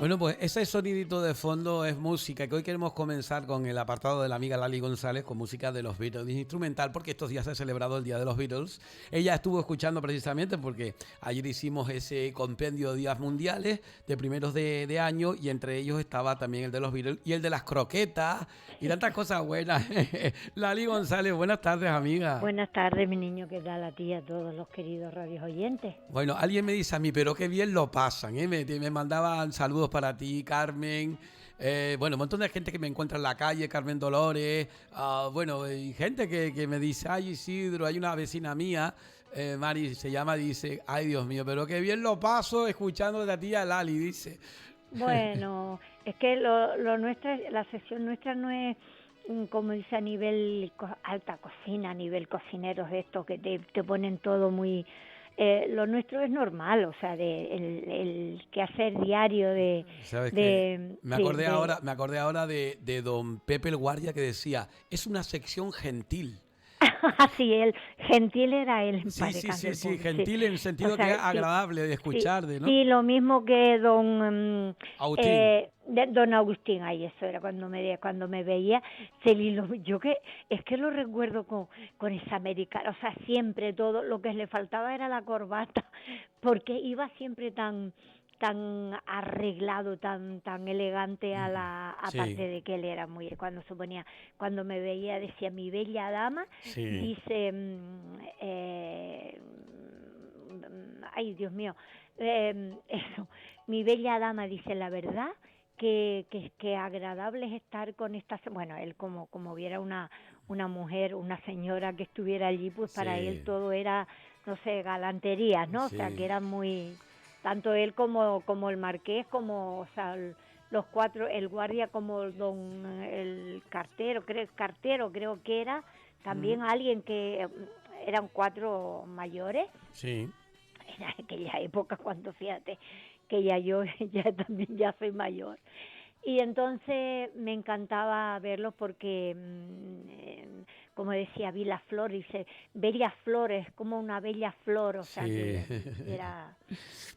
Bueno, pues ese sonidito de fondo es música, que hoy queremos comenzar con el apartado de la amiga Lali González con música de los Beatles instrumental, porque estos días se ha celebrado el Día de los Beatles. Ella estuvo escuchando precisamente porque ayer hicimos ese compendio de días mundiales de primeros de año y entre ellos estaba también el de los Beatles y el de las croquetas y tantas cosas buenas. Lali González, buenas tardes, amiga. Buenas tardes, mi niño, ¿qué tal a ti y a todos los queridos radios oyentes? Bueno, alguien me dice a mí, pero qué bien lo pasan, ¿eh? Me mandaban saludos para ti, Carmen. Bueno, un montón de gente que me encuentra en la calle, Carmen Dolores. Bueno, y gente que me dice, ay, Isidro, hay una vecina mía, Mari se llama, dice, ay, Dios mío, pero qué bien lo paso escuchando de a ti a Lali, dice. Bueno, es que lo nuestro, la sesión nuestra no es, como dice, a nivel alta cocina, a nivel cocineros de estos que te ponen todo muy... lo nuestro es normal, o sea, el quehacer diario ¿Sabes qué? de Me sí, acordé ahora, de don Pepe el Guardia que decía, es una sección gentil. así él, gentil era él, en Sí, paz sí, descanse sí, el sí, pobre, sí. gentil en el O sentido que es sea, sí, agradable de sí, escuchar, de, ¿no? sí, lo mismo que Agustín. don Agustín, ahí eso era cuando me veía, yo que es que lo recuerdo con esa americana, o sea, siempre todo, lo que le faltaba era la corbata, porque iba siempre tan arreglado, tan elegante aparte Sí, de que él era muy, cuando me veía decía mi bella dama, sí. dice, ay Dios mío, eso, mi bella dama dice la verdad, que agradable es estar con esta, bueno, él como viera una mujer, una señora que estuviera allí, pues para él Sí, todo era, no sé, galanterías, ¿no? O sea, que sí. era muy, tanto él como el marqués, como, o sea, los cuatro, el guardia como el cartero creo que era, Mm, también alguien que eran cuatro mayores, sí. en aquella época cuando fíjate que ya yo ya también ya soy mayor y entonces me encantaba verlos porque como decía vi la flor, dice bella flores como una bella flor, o sea Sí. que era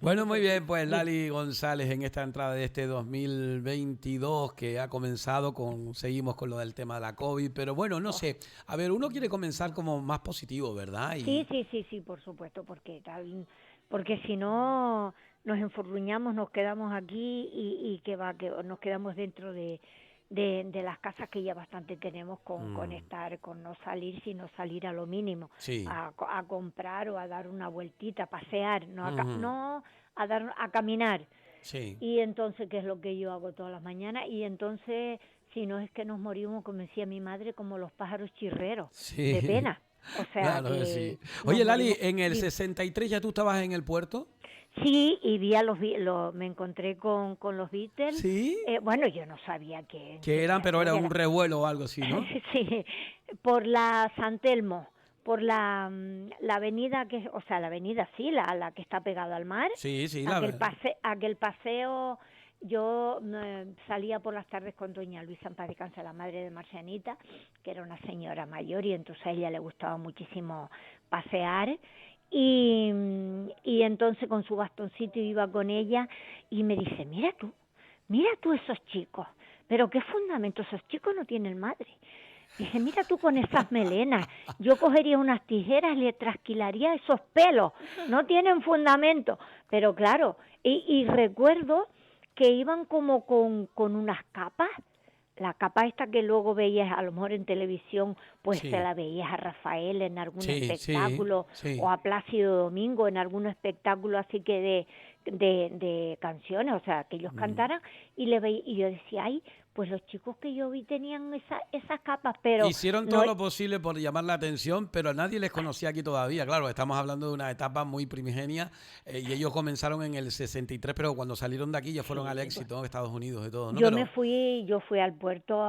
Bueno, muy pues bien, pues dime. Lali González en esta entrada de este 2022 que ha comenzado seguimos con lo del tema de la COVID, pero bueno, no Oh, sé, a ver, uno quiere comenzar como más positivo, ¿verdad? sí, sí, sí, sí, por supuesto, porque si no nos enfurruñamos, nos quedamos aquí y que va, que nos quedamos dentro de las casas que ya bastante tenemos con Mm, estar, con no salir, sino salir a lo mínimo, sí. a comprar o a dar una vueltita, a pasear, Ujú, no a caminar. sí. Y entonces, ¿qué es lo que yo hago todas las mañanas? Y entonces, si no es que nos morimos, como decía mi madre, como los pájaros chirreros, de Sí, pena. O sea, claro que sí. que nos Oye, Lali, morimos. en el Dime. 63 ya tú estabas en el puerto. Sí, y vi me encontré con los Beatles. Sí. Bueno, yo no sabía que, Que eran, pero criatura era que un era. revuelo o algo así, ¿no? Sí, por la San Telmo, por la avenida que, o sea, la avenida sí, la que está pegada al mar, Sí, sí, aquel paseo, yo salía por las tardes con doña Luisa en paz descanse, la madre de Marcianita, que era una señora mayor y entonces a ella le gustaba muchísimo pasear y entonces con su bastoncito iba con ella y me dice, mira tú esos chicos, pero qué fundamento, esos chicos no tienen madre. Dice, mira tú con esas melenas, yo cogería unas tijeras y le trasquilaría esos pelos, no tienen fundamento. Pero claro, y recuerdo que iban como con unas capas, la capa esta que luego veías a lo mejor en televisión, pues se Sí, la veías a Rafael en algún sí, sí, espectáculo o sí. a Plácido Domingo en algún espectáculo así que de canciones, o sea, que ellos Mm. cantaran y yo decía, ay, pues los chicos que yo vi tenían esas capas, pero Hicieron no, todo lo posible por llamar la atención, pero a nadie les conocía aquí todavía. Claro, estamos hablando de una etapa muy primigenia y ellos comenzaron en el 63, pero cuando salieron de aquí ya fueron al sí, pues, éxito en Estados Unidos y todo, ¿no? yo Pero yo fui al puerto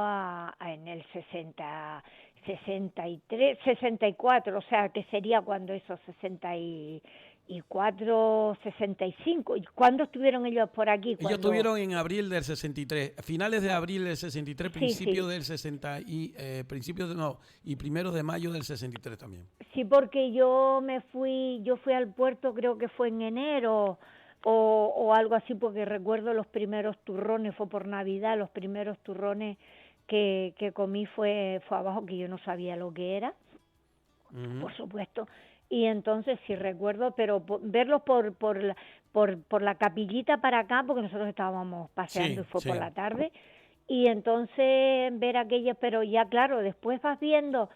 en el 63, 64, o sea, que sería cuando esos 64, 65, ¿cuándo estuvieron ellos por aquí? ellos Cuando, estuvieron en abril del 63, finales de abril del 63, sí, principios sí, del 60 y principios de no, y primeros de mayo del 63 también. sí, porque yo fui al puerto, creo que fue en enero, o algo así, porque recuerdo los primeros turrones, fue por Navidad, los primeros turrones que comí fue abajo, que yo no sabía lo que era, por supuesto, y entonces sí recuerdo, pero verlos por la capillita para acá, porque nosotros estábamos paseando y Sí, fue por sí. la tarde, y entonces ver aquello, pero ya claro, después vas viendo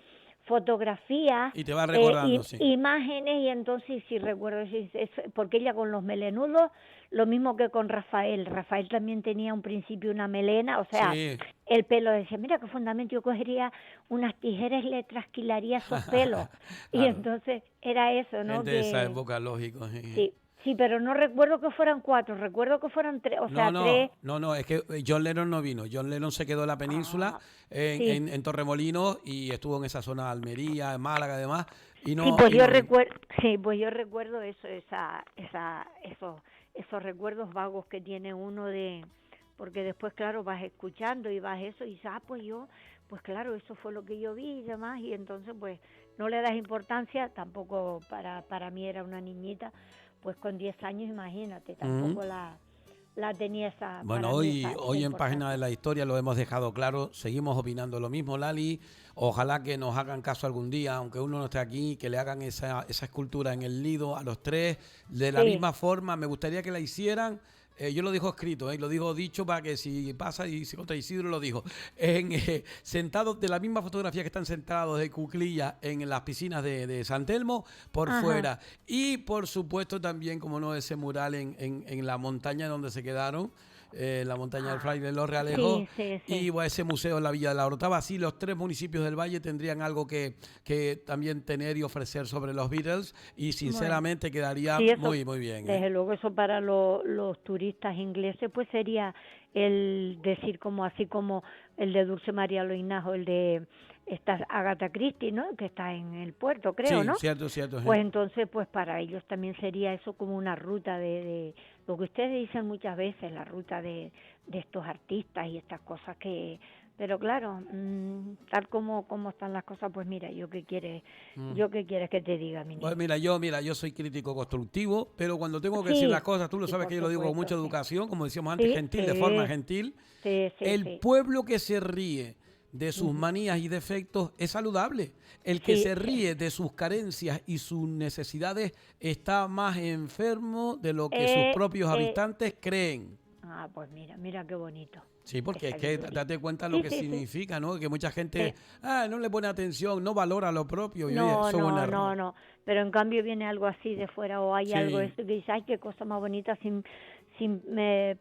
fotografías, Y te vas recordando, sí. imágenes, y entonces sí recuerdo, porque ella con los melenudos, lo mismo que con Rafael también tenía un principio una melena, o sea, Sí. el pelo, decía, mira qué fundamento, yo cogería unas tijeras y le trasquilaría esos pelos, y Claro. entonces era eso, ¿no? Gente de esa Que época, lógico. Sí. sí, sí, pero no recuerdo que fueran 4, recuerdo que fueran 3, o No, sea, 3, no, es que John Lennon no vino. John Lennon se quedó en la península, ah, sí. en Torremolinos, y estuvo en esa zona de Almería, en Málaga, además, Sí, pues y yo no vino. recuerdo, sí, pues yo recuerdo eso, esos recuerdos vagos que tiene uno de, porque después, claro, vas escuchando y vas eso y dices, pues claro, eso fue lo que yo vi y demás, y entonces pues no le das importancia, tampoco para mí era una niñita, pues con 10 años, imagínate, Ujú. tampoco la tenía esa, Bueno, para mí esa hoy en Página de importancia. la Historia lo hemos dejado claro, seguimos opinando lo mismo, Lali. Ojalá que nos hagan caso algún día, aunque uno no esté aquí, que le hagan esa escultura en el Lido a los tres. De la Sí, misma forma, me gustaría que la hicieran. Yo lo digo escrito, lo digo dicho para que si pasa, y si contra Isidro lo dijo, sentados de la misma fotografía que están sentados de cuclilla en las piscinas de San Telmo, por ajá, fuera. Y por supuesto también, como no, ese mural en la montaña donde se quedaron, la montaña del ah, Fraile de los Realejos, sí, sí, y sí, bueno, ese museo en la Villa de la Orotava. Así los tres municipios del Valle tendrían algo que también tener y ofrecer sobre los Beatles, y bueno. sinceramente quedaría Sí, eso, muy, muy bien. desde luego, eso para los turistas ingleses, pues sería el decir como así como el de Dulce María Loinajo, el de esta Agatha Christie, ¿no? Que está en el puerto, creo, Sí, ¿no? cierto, cierto. Pues Sí. entonces, pues para ellos también sería eso como una ruta de lo que ustedes dicen muchas veces, la ruta de estos artistas y estas cosas que, pero claro, tal como están las cosas, pues mira, Mm. yo qué quieres que te diga, mi Pues niño. mira, yo soy crítico constructivo, pero cuando tengo que decir las Sí, cosas, tú lo sí, sabes por que yo lo digo con supuesto, mucha sí. educación, como decíamos antes, Sí, gentil, de forma sí, gentil. sí, sí, El sí. pueblo que se ríe de sus Ujú. manías y defectos es saludable. El que Sí, se sí. ríe de sus carencias y sus necesidades está más enfermo de lo que sus Eh, propios eh, habitantes creen. pues mira qué bonito. Sí, Qué porque es que sabiduría. date cuenta lo Sí, que sí, sí. significa, ¿no? Que mucha gente, Sí. no le pone atención, no valora lo propio, y oye, No, eso es un no, error. no, no. Pero en cambio viene algo así de fuera o hay algo de Sí, esto que dice, ay, qué cosa más bonita sin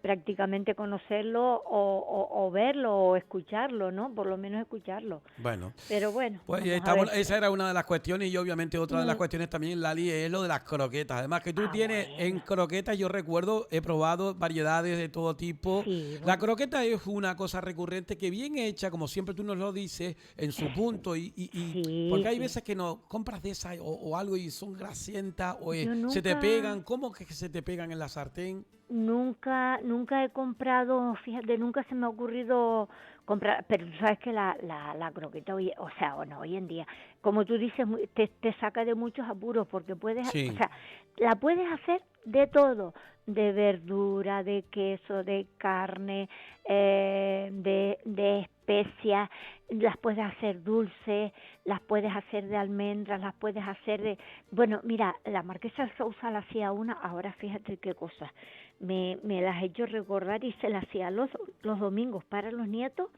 prácticamente conocerlo o verlo o escucharlo, ¿no? Por lo menos escucharlo. bueno. Pero bueno, Pues vamos a ver. esa era una de las cuestiones, y obviamente otra de las Mm, cuestiones también, Lali, es lo de las croquetas. Además que tú tienes en bueno. croquetas, yo recuerdo, he probado variedades de todo tipo. Sí, La bueno. croqueta es una cosa recurrente que bien hecha, como siempre tú nos lo dices, en su punto, Sí, porque hay sí. veces que no compras de esas o algo y son grasientas o Yo se te nunca, pegan. ¿Cómo que se te pegan en la sartén? nunca he comprado, fíjate, nunca se me ha ocurrido comprar, pero tú sabes que la croqueta hoy, o sea, bueno, hoy en día, como tú dices, te saca de muchos apuros porque o Sí. sea, la puedes hacer de todo, de verdura, de queso, de carne, de especias, las puedes hacer dulces, las puedes hacer de almendras, las puedes hacer de, bueno, mira, la marquesa de Sousa la hacía una, ahora fíjate qué cosa, me las he hecho recordar y se las hacía los domingos para los nietos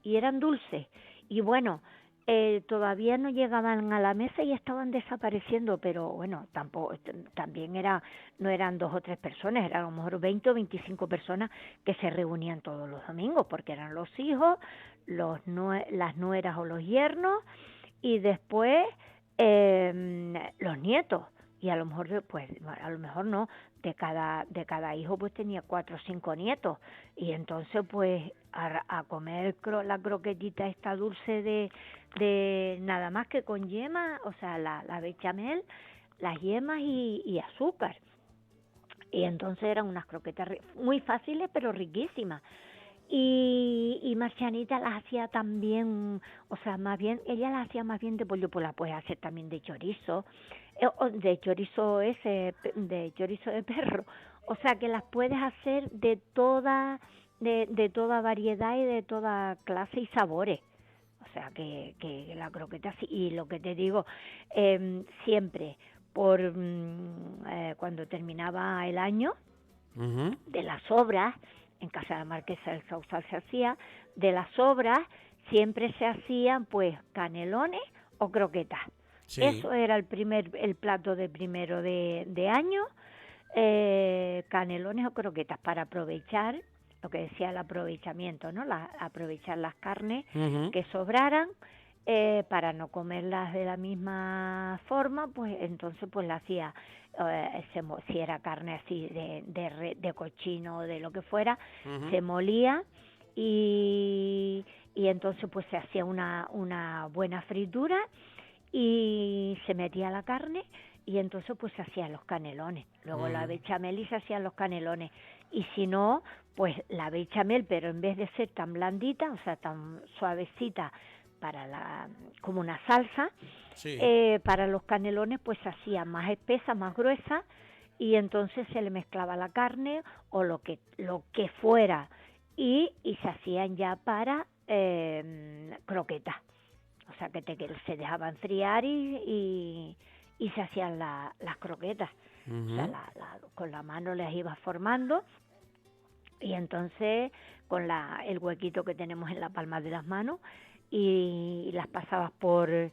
y eran dulces. Y bueno, todavía no llegaban a la mesa y estaban desapareciendo, pero bueno, tampoco, también no eran 2 o 3 personas, eran a lo mejor 20 o 25 personas que se reunían todos los domingos, porque eran los hijos, las nueras o los yernos, y después los nietos. Y a lo mejor, pues, a lo mejor no, de cada hijo pues tenía 4 o 5 nietos, y entonces pues a comer la croquetita esta dulce de nada más que con yema, o sea, la bechamel, las yemas y azúcar. Y entonces eran unas croquetas muy fáciles pero riquísimas. Y Marcianita las hacía también, o sea, más bien, ella las hacía más bien de pollo, pues la puedes hacer también de chorizo, o de chorizo de chorizo de perro. O sea, que las puedes hacer de toda variedad y de toda clase y sabores. O sea, que la croqueta, sí, y lo que te digo, siempre, cuando terminaba el año, Ujú. de las obras, en casa de la Marquesa del Sausal se hacía, de las obras siempre se hacían pues canelones o croquetas. Sí. Eso era el plato de primero de año, canelones o croquetas para aprovechar, lo que decía el aprovechamiento, ¿no? Aprovechar las carnes Ujú. que sobraran, para no comerlas de la misma forma, pues entonces pues la hacía, si era carne así de cochino o de lo que fuera, Ujú. se molía y entonces pues se hacía una buena fritura y se metía la carne y entonces pues se hacían los canelones. Luego la Ujú. bechamel y se hacían los canelones. Y si no, pues la bechamel, pero en vez de ser tan blandita, o sea, tan suavecita como una salsa, Sí. para los canelones pues se hacía más espesa, más gruesa y entonces se le mezclaba la carne o lo que fuera y se hacían ya para croquetas. O sea, que se dejaban enfriar y se hacían las croquetas. O sea, Ujú. con la mano las ibas formando y entonces con el huequito que tenemos en la palma de las manos y las pasabas por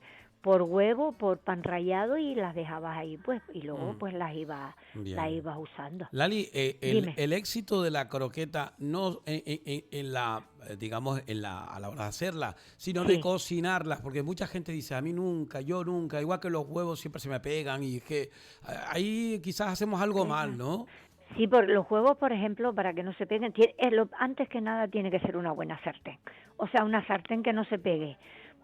huevo, por pan rallado y las dejabas ahí, pues, y luego Mm. pues las Bien. ibas usando. Lali, Dime. el éxito de la croqueta no en la, digamos, a la hora de hacerla, sino de Sí. cocinarlas, porque mucha gente dice, a mí nunca, yo nunca, igual que los huevos siempre se me pegan y es que ahí quizás hacemos algo mal, ¿no? Sí, por los huevos, por ejemplo, para que no se peguen, antes que nada tiene que ser una buena sartén. O sea, una sartén que no se pegue,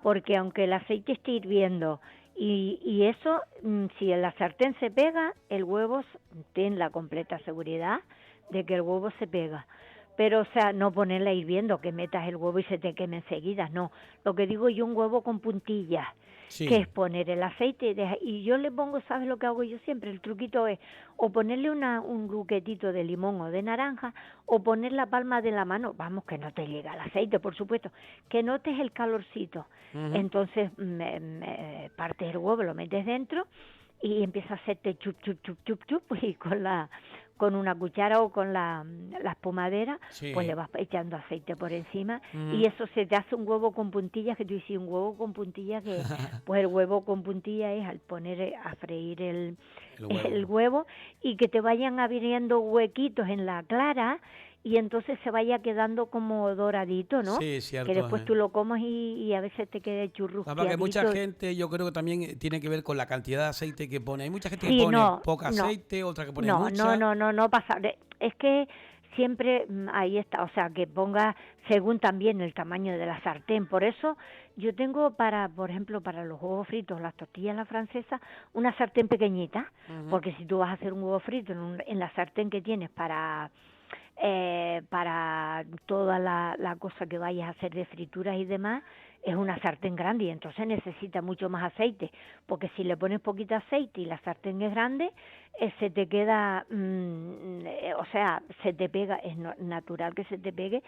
porque aunque el aceite esté hirviendo y eso, si en la sartén se pega, el huevo, ten la completa seguridad de que el huevo se pega. Pero, o sea, no ponerla hirviendo, que metas el huevo y se te queme enseguida, no. Lo que digo yo, un huevo con puntillas, que Sí. es poner el aceite y yo le pongo, ¿sabes lo que hago yo siempre? El truquito es o ponerle un luquetito de limón o de naranja o poner la palma de la mano, vamos, que no te llega el aceite, por supuesto, que notes el calorcito. Ujú. Entonces partes el huevo, lo metes dentro y empieza a hacerte chup, chup, chup, chup, chup, y con una cuchara o con la espumadera, pues le Sí. vas echando aceite por encima y Ujú. eso se te hace un huevo con puntillas, que tú dices, un huevo con puntillas, que pues el huevo con puntillas es al poner a freír El el huevo. huevo y que te vayan abriendo huequitos en la clara y entonces se vaya quedando como doradito, ¿no? Sí, Que cierto. después tú lo comas y a veces te quede Porque mucha churrusqueadito. gente, yo creo que también tiene que ver con la cantidad de aceite que pone. Hay mucha gente que Sí, pone no, poca no, aceite, otra que pone no, no, mucha. no, no, no pasa. Es que siempre ahí está, o sea, que ponga según también el tamaño de la sartén. Por eso yo tengo por ejemplo, para los huevos fritos, las tortillas a la francesa, una sartén pequeñita, Ujú. porque si tú vas a hacer un huevo frito en la sartén que tienes para toda la cosa que vayas a hacer de frituras y demás, es una sartén grande y entonces necesita mucho más aceite, porque si le pones poquito aceite y la sartén es grande, se te queda, o sea, se te pega, es natural que se te pegue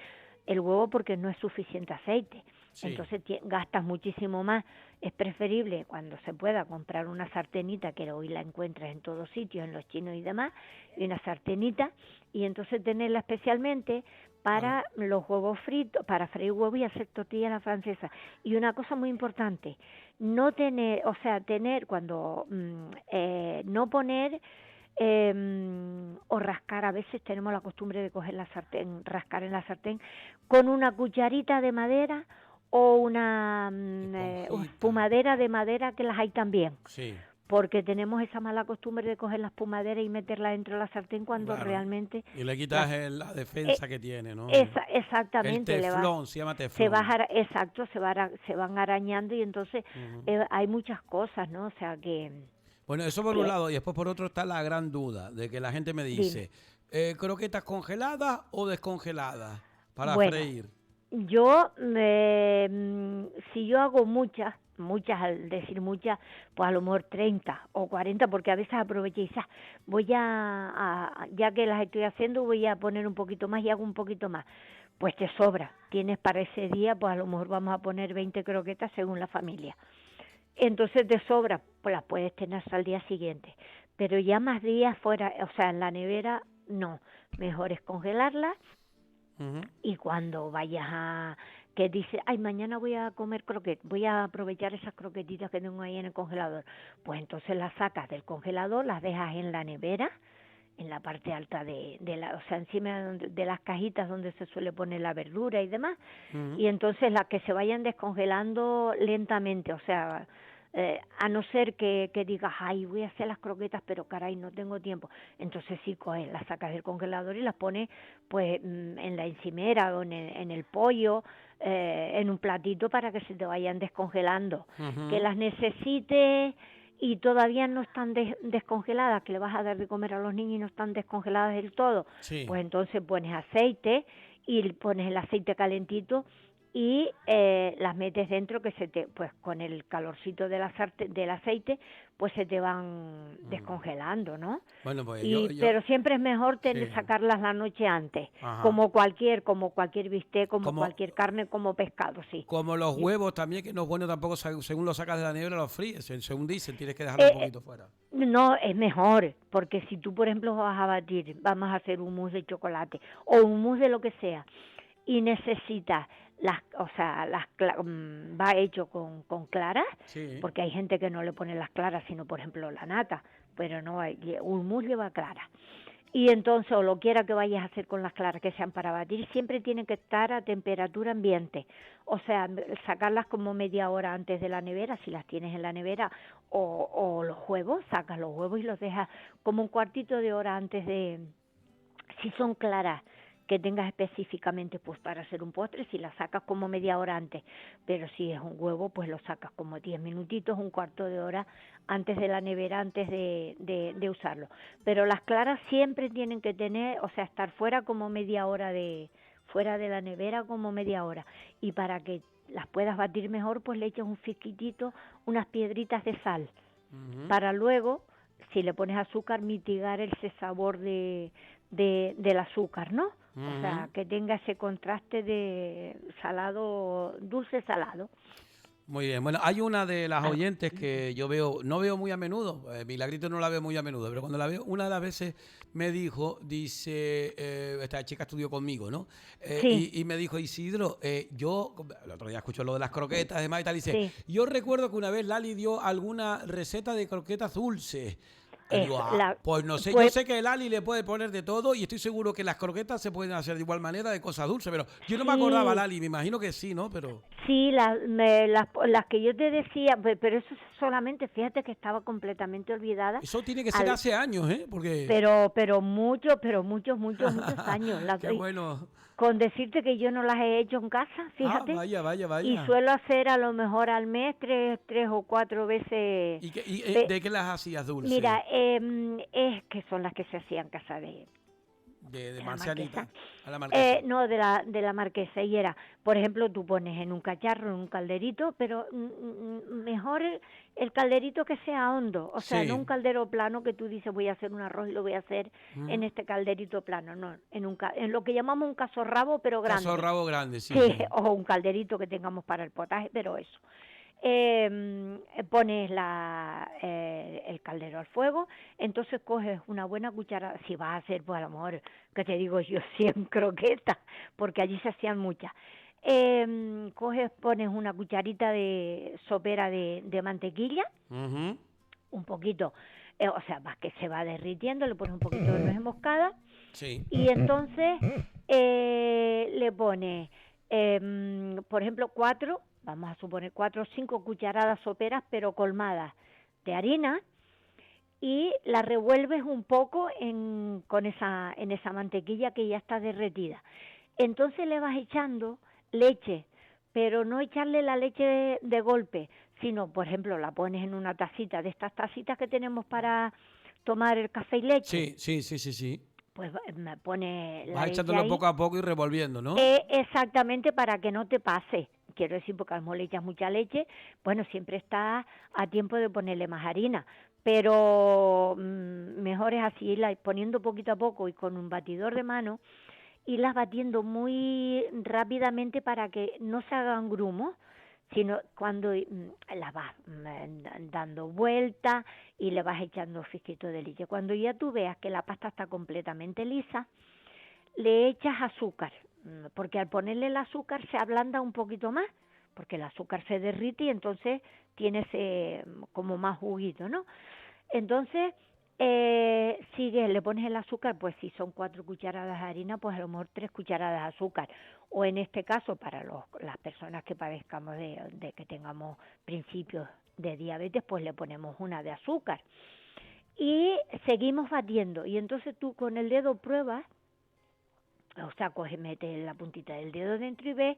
el huevo porque no es suficiente aceite. Sí. Entonces gastas muchísimo más. Es preferible cuando se pueda comprar una sartenita, que hoy la encuentras en todos sitios, en los chinos y demás, y una sartenita, y entonces tenerla especialmente Vale. para los huevos fritos, para freír huevos y hacer tortillas a la francesa. Y una cosa muy importante, no tener, o sea, tener cuando, no poner o rascar, a veces tenemos la costumbre de coger la sartén, rascar en la sartén con una cucharita de madera o una Esponjita. espumadera de madera, que las hay también, Sí, porque tenemos esa mala costumbre de coger la espumadera y meterla dentro de la sartén cuando claro. realmente Y le la, quitas la eh, defensa que tiene, ¿no? El exactamente teflón, se llama se va teflón. exacto, se van arañando y entonces Ujú. hay muchas cosas, ¿no? O sea Bueno, eso por un que lado. Y después por otro está la gran duda de que la gente me dime. dice, ¿croquetas congeladas o descongeladas? para bueno, freír. yo, si yo hago muchas, al decir muchas, pues a lo mejor 30 o 40, porque a veces aproveché y dices, ya que las estoy haciendo, voy a poner un poquito más y hago un poquito más. Pues te sobra, tienes para ese día, pues a lo mejor vamos a poner 20 croquetas según la familia. Entonces te sobra, pues las puedes tener hasta el día siguiente. Pero ya más días fuera, o sea, en la nevera, no. Mejor es congelarlas y cuando vayas que dices, ay, mañana voy a comer voy a aprovechar esas croquetitas que tengo ahí en el congelador. Pues entonces las sacas del congelador, las dejas en la nevera, en la parte alta o sea, encima de las cajitas donde se suele poner la verdura y demás, y entonces las que se vayan descongelando lentamente, o sea, a no ser que digas, ay, voy a hacer las croquetas, pero caray, no tengo tiempo, entonces sí coges, las sacas del congelador y las pones pues en la encimera o en el pollo, en un platito para que se te vayan descongelando, que las necesites y todavía no están descongeladas, que le vas a dar de comer a los niños y no están descongeladas del todo, Sí. pues entonces pones aceite y pones el aceite calentito y las metes dentro que pues con el calorcito del aceite, pues se te van descongelando, ¿no? Bueno, pues Pero siempre es mejor sí. sacarlas la noche antes, Ajá. como cualquier bistec, como Como, cualquier carne, como pescado, sí. como los huevos también, que no es bueno tampoco, según lo sacas de la nevera, los fríes. Según dicen, tienes que dejarlo un poquito fuera. No, es mejor, porque si tú, por ejemplo, vas a batir, vamos a hacer un mousse de chocolate o un mousse de lo que sea, y necesitas va hecho con claras, Sí. porque hay gente que no le pone las claras, sino por ejemplo la nata, pero no, un mousse lleva claras. Y entonces, o lo quiera que vayas a hacer con las claras que sean para batir, siempre tienen que estar a temperatura ambiente. O sea, sacarlas como media hora antes de la nevera, si las tienes en la nevera, o los huevos, sacas los huevos y los dejas como un cuartito de hora antes si son claras, que tengas específicamente pues para hacer un postre, si las sacas como media hora antes, pero si es un huevo pues lo sacas como 10 minutitos, un cuarto de hora antes de la nevera, antes de usarlo. Pero las claras siempre tienen que tener, o sea, estar fuera como media hora fuera de la nevera como media hora, y para que las puedas batir mejor pues le echas un fisquitito, unas piedritas de sal, para luego, si le pones azúcar, mitigar ese sabor del azúcar, ¿no? O sea, que tenga ese contraste de salado, dulce salado. Muy bien. Bueno, hay una de las oyentes que yo no veo muy a menudo, Milagrito no la veo muy a menudo, pero cuando la veo, una de las veces me dice, esta chica estudió conmigo, ¿no? Sí. Y me dijo, Isidro, yo, el otro día escucho lo de las croquetas, además y tal, y dice, Sí. yo recuerdo que una vez Lali dio alguna receta de croquetas dulces. Y digo, pues no sé, yo sé que Lali le puede poner de todo y estoy seguro que las croquetas se pueden hacer de igual manera de cosas dulces, pero yo no me acordaba, Lali, me imagino que sí, ¿no? Pero sí, las que yo te decía, pero eso solamente, fíjate que estaba completamente olvidada. eso tiene que ser hace años, ¿eh? Porque pero muchos años. qué bueno. Con decirte que yo no las he hecho en casa, fíjate. Vaya. Y suelo hacer a lo mejor al mes tres o cuatro veces. ¿Y de qué las hacías dulces? Mira, es que son las que se hacían en casa de Marcianita, a la marquesa. No, de la marquesa, y era, por ejemplo, tú pones en un cacharro, en un calderito, pero mejor el calderito que sea hondo, o sea, no un caldero plano que tú dices voy a hacer un arroz y lo voy a hacer en este calderito plano, no, en lo que llamamos un casorrabo, pero grande. Casorrabo grande, sí. O un calderito que tengamos para el potaje, pero eso. Pones el caldero al fuego, entonces coges una buena cuchara, si vas a hacer, pues a lo mejor, que te digo yo, 100 croquetas, porque allí se hacían muchas. Pones una cucharita de sopera de mantequilla, un poquito, o sea, más que se va derritiendo, le pones un poquito de nuez moscada, y entonces le pones, por ejemplo, vamos a suponer 4 o 5 cucharadas soperas, pero colmadas de harina, y la revuelves un poco en esa mantequilla que ya está derretida. Entonces le vas echando leche, pero no echarle la leche de golpe, sino, por ejemplo, la pones en una tacita, de estas tacitas que tenemos para tomar el café y leche. Sí. pues me pone la Vas leche echándolo ahí. poco a poco y revolviendo, ¿no? Exactamente, para que no te pase. Quiero decir, porque a lo mejor le echas mucha leche, bueno, siempre está a tiempo de ponerle más harina, pero mejor es así, irla poniendo poquito a poco y con un batidor de mano, irlas batiendo muy rápidamente para que no se hagan grumos, sino cuando las vas dando vueltas y le vas echando fisquito de leche. Cuando ya tú veas que la pasta está completamente lisa, le echas azúcar, porque al ponerle el azúcar se ablanda un poquito más, porque el azúcar se derrite y entonces tiene ese como más juguito, ¿no? Entonces, sigue, le pones el azúcar, pues si son 4 cucharadas de harina, pues a lo mejor 3 cucharadas de azúcar. O en este caso, para las personas que padezcamos de que tengamos principios de diabetes, pues le ponemos una de azúcar. Y seguimos batiendo. Y entonces tú con el dedo pruebas, o sea, mete la puntita del dedo dentro y ves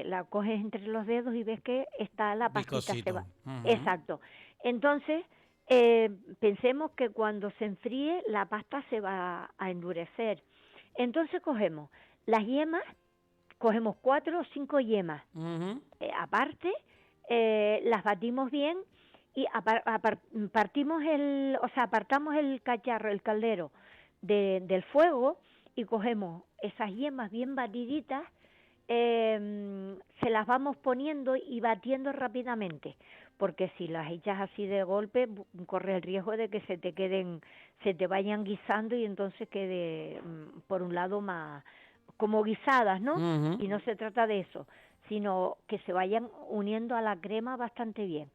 la coges entre los dedos y ves que está la pastita se va. Viscosito. Exacto. Entonces, pensemos que cuando se enfríe la pasta se va a endurecer. Entonces cogemos las yemas, cogemos 4 o 5 yemas aparte, las batimos bien y apartamos el cacharro, el caldero del fuego y cogemos esas yemas bien batiditas, se las vamos poniendo y batiendo rápidamente, porque si las echas así de golpe corre el riesgo de que se te vayan guisando y entonces quede por un lado más como guisadas, ¿no? Y no se trata de eso, sino que se vayan uniendo a la crema bastante bien.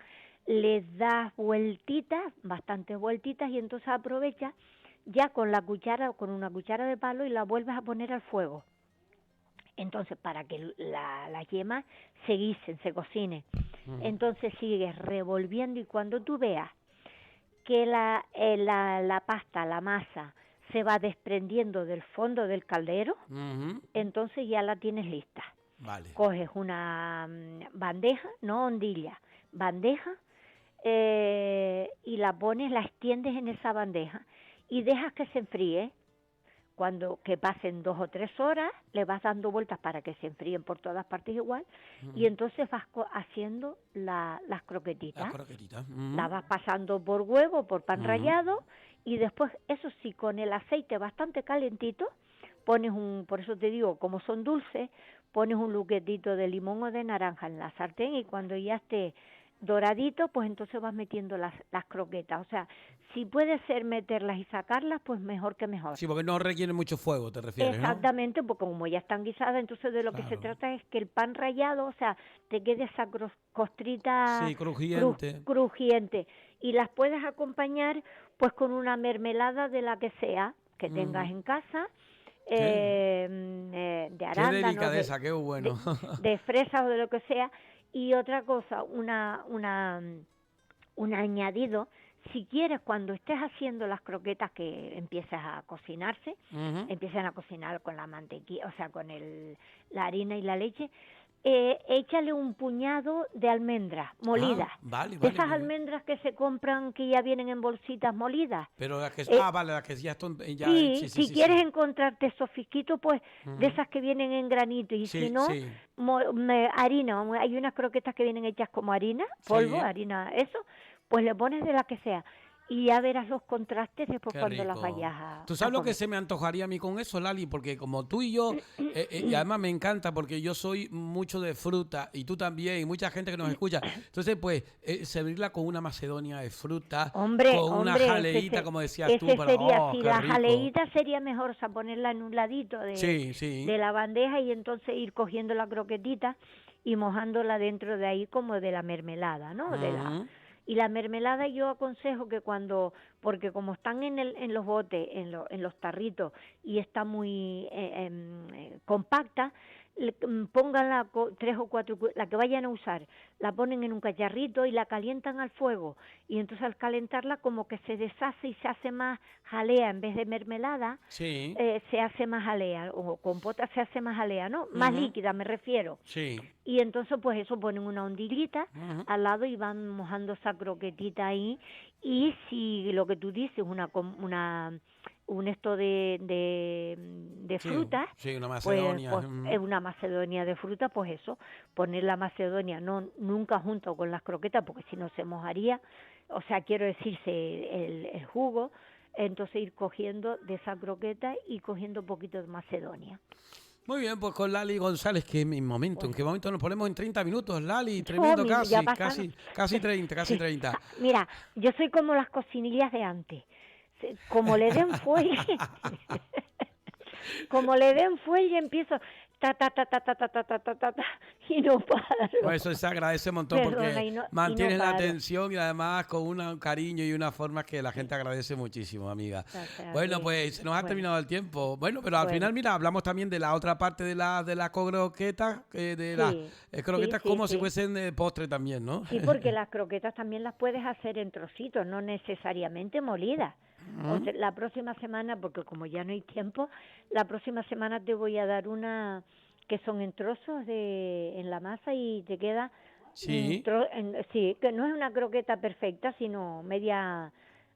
Les das vueltitas, bastantes vueltitas, y entonces aprovechas ya con la cuchara, con una cuchara de palo, y la vuelves a poner al fuego. Entonces, para que las yemas se guisen, se cocinen. Entonces sigues revolviendo y cuando tú veas que la pasta, la masa, se va desprendiendo del fondo del caldero, entonces ya la tienes lista. Vale. Coges una bandeja, no hondilla, bandeja, y la pones, la extiendes en esa bandeja y dejas que se enfríe. Cuando que pasen 2 o 3 horas, le vas dando vueltas para que se enfríen por todas partes igual, y entonces vas haciendo las croquetitas. Las croquetitas. Las vas pasando por huevo, por pan rallado, y después, eso sí, con el aceite bastante calentito, pones por eso te digo, como son dulces, pones un luquetito de limón o de naranja en la sartén, y cuando ya esté doradito, pues entonces vas metiendo las croquetas. O sea, si puede ser meterlas y sacarlas, pues mejor que mejor. Sí, porque no requiere mucho fuego, te refieres, Exactamente, porque como ya están guisadas, entonces de lo que se trata es que el pan rallado, o sea, te quede esa costrita sí, crujiente. crujiente. Y las puedes acompañar pues con una mermelada de la que sea, que tengas en casa, de Qué arándanos, delicadeza, qué bueno. de fresas o de lo que sea. Y otra cosa, un añadido, si quieres, cuando estés haciendo las croquetas que empiezas a cocinarse, empiezan a cocinar con la mantequilla, o sea, con la harina y la leche, échale un puñado de almendras molidas. Vale, Esas almendras que se compran que ya vienen en bolsitas molidas. Pero las que, vale, las que ya están... si quieres encontrarte esos fisquitos, pues de esas que vienen en granito, y si no, harina, hay unas croquetas que vienen hechas como harina, polvo, harina, eso, pues le pones de la que sea. Y ya verás los contrastes después cuando las vayas a ¿Tú sabes lo que comer. se me antojaría a mí con eso, Lali? Porque como tú y yo, y además me encanta porque yo soy mucho de fruta y tú también, y mucha gente que nos escucha. Entonces, pues, servirla con una macedonia de fruta, con una jaleíta, como decías tú. La jaleíta sería mejor, o sea, ponerla en un ladito de la bandeja y entonces ir cogiendo la croquetita y mojándola dentro de ahí como de la mermelada, ¿no? Y la mermelada yo aconsejo que porque como están en los botes, en los tarritos, y está muy compacta, pongan 3 o 4, la que vayan a usar, la ponen en un cacharrito y la calientan al fuego, y entonces al calentarla como que se deshace y se hace más jalea en vez de mermelada, Sí. se hace más jalea, o compota se hace más jalea, ¿no? Más Ujú. líquida me refiero. Sí. Y entonces pues eso ponen una ondillita Ujú. al lado y van mojando esa croquetita ahí, y si lo que tú dices, un esto de Sí, frutas, sí, una pues Macedonia. es Ujú. una macedonia de fruta, pues eso, poner la macedonia nunca junto con las croquetas, porque si no se mojaría, o sea, quiero decirse el jugo, entonces ir cogiendo de esa croqueta y cogiendo un poquito de macedonia. Muy bien, pues con Lali González, que en mi momento, ¿en Pues qué momento nos ponemos en 30 minutos, Lali? yo, Tremendo ya casi, pasaron, casi 30, casi sí, 30. mira, yo soy como las cocinillas de antes, como le den fuelle, como le den fuelle empiezo ta, y no paro, Pues eso se agradece un montón perdona, porque y no mantienes la paro, atención y además con un cariño y una forma que la sí, gente agradece muchísimo, amiga. o sea Bueno, que, pues se nos ha bueno, terminado el tiempo. Bueno, pero al bueno, final, mira, hablamos también de la otra parte de la croqueta, de las sí, sí, croquetas sí, como si sí. fuesen de postre también, ¿no? Sí, porque las croquetas también las puedes hacer en trocitos, no necesariamente molidas. O Ujú. sea, la próxima semana, porque como ya no hay tiempo, la próxima semana te voy a dar una que son en trozos en la masa, y te queda Sí. sí, que no es una croqueta perfecta, sino media,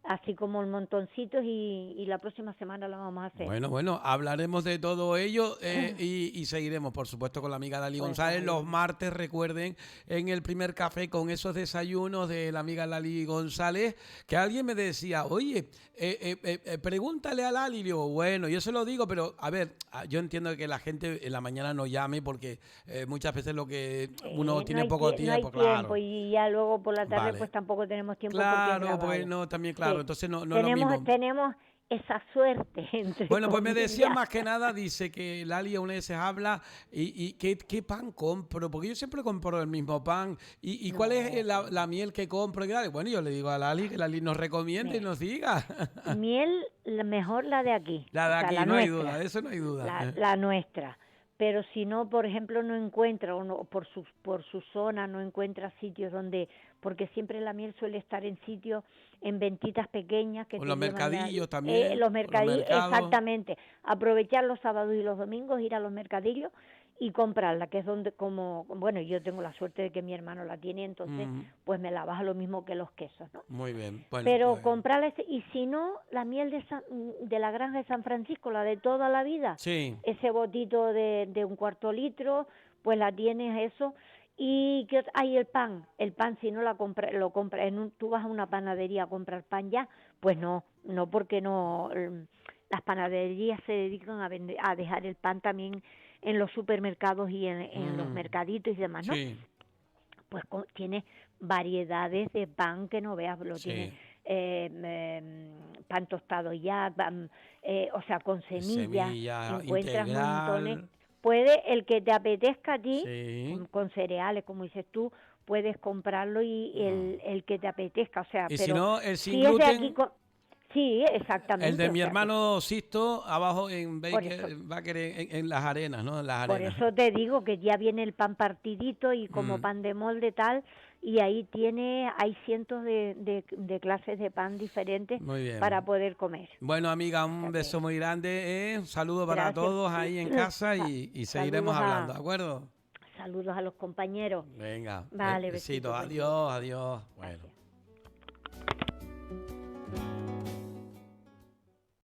así como en montoncitos, y la próxima semana la vamos a hacer. Bueno, bueno, hablaremos de todo ello y seguiremos, por supuesto, con la amiga Lali Pues González. Los vale. martes, recuerden, en el primer café con esos desayunos de la amiga Lali González, que alguien me decía, oye, pregúntale a Lali. Y digo, bueno, yo se lo digo, pero a ver, yo entiendo que la gente en la mañana no llame porque muchas veces lo que uno No tiene hay poco no hay tiempo, tiempo, claro. y ya luego por la tarde pues Vale. tampoco tenemos tiempo porque es Claro, porque grabado. no, también, claro, Sí, entonces no es lo mismo. tenemos esa suerte, entre Bueno, pues me decía comillas. más que nada, dice que Lali una vez se habla y ¿qué pan compro? Porque yo siempre compro el mismo pan. ¿Y cuál es No, la miel que compro? Y tal. Bueno, yo le digo a Lali que Lali nos recomiende y mira, nos diga. miel, mejor la de aquí, La o de sea, aquí, la no hay duda, nuestra, de eso no hay duda. la nuestra. Pero si no, por ejemplo, no encuentra, o no, por su zona, no encuentra sitios donde, porque siempre la miel suele estar en sitios, en ventitas pequeñas que O te los llevan mercadillos también, los o los mercadillos, mercados. exactamente, aprovechar los sábados y los domingos, ir a los mercadillos y comprarla, que es donde, como, bueno, yo tengo la suerte de que mi hermano la tiene, entonces Mm, pues me la baja lo mismo que los quesos, ¿no? muy bien, bueno, Pero pues comprarla, y si no, la miel de la granja de San Francisco, la de toda la vida, sí, ese botito de 1/4 litro, pues la tienes eso. Y que hay el pan si no lo compra tú vas a una panadería a comprar pan ya, pues no, porque no, las panaderías se dedican a dejar el pan también en los supermercados y en los mm, mercaditos y demás, ¿no? sí, Pues tiene variedades de pan que no veas, lo tiene sí. pan tostado ya, o sea, con semillas, Semilla encuentras montones. integral, Puede, el que te apetezca a ti, sí. con cereales, como dices tú, puedes comprarlo, y el que te apetezca, o sea, Y si pero no, el sin si es de aquí, gluten. sí, El exactamente, de o mi sea que hermano Sisto, abajo en por eso. Baker en las arenas, ¿no? En las Por arenas. eso te digo que ya viene el pan partidito y como Mm, pan de molde tal, y ahí hay cientos de clases de pan diferentes muy para bien. poder comer. Bueno, amiga, O un sea beso que, muy grande. Un saludo para gracias. todos ahí en casa y seguiremos Saludos hablando, ¿de acuerdo? saludos a los compañeros. Venga, Vale, besito. besitos, buen día. Adiós, adiós. Bueno. Gracias.